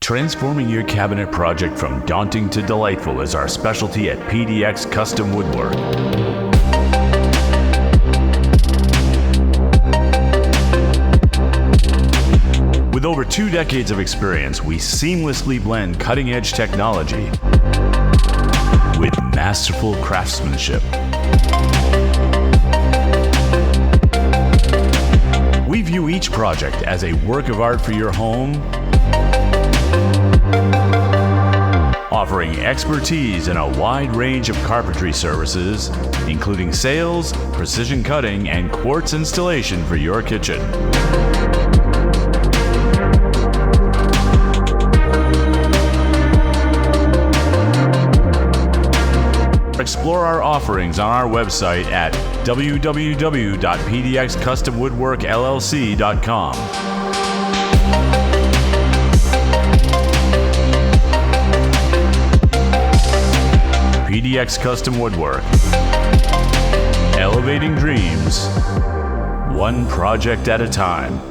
Transforming your cabinet project from daunting to delightful is our specialty at PDX Custom Woodwork. With over 2 decades of experience, we seamlessly blend cutting-edge technology with masterful craftsmanship. We view each project as a work of art for your home, offering expertise in a wide range of carpentry services, including sales, precision cutting, and quartz installation for your kitchen. Explore our offerings on our website at www.pdxcustomwoodworkllc.com. PDX Custom Woodwork. Elevating dreams, one project at a time.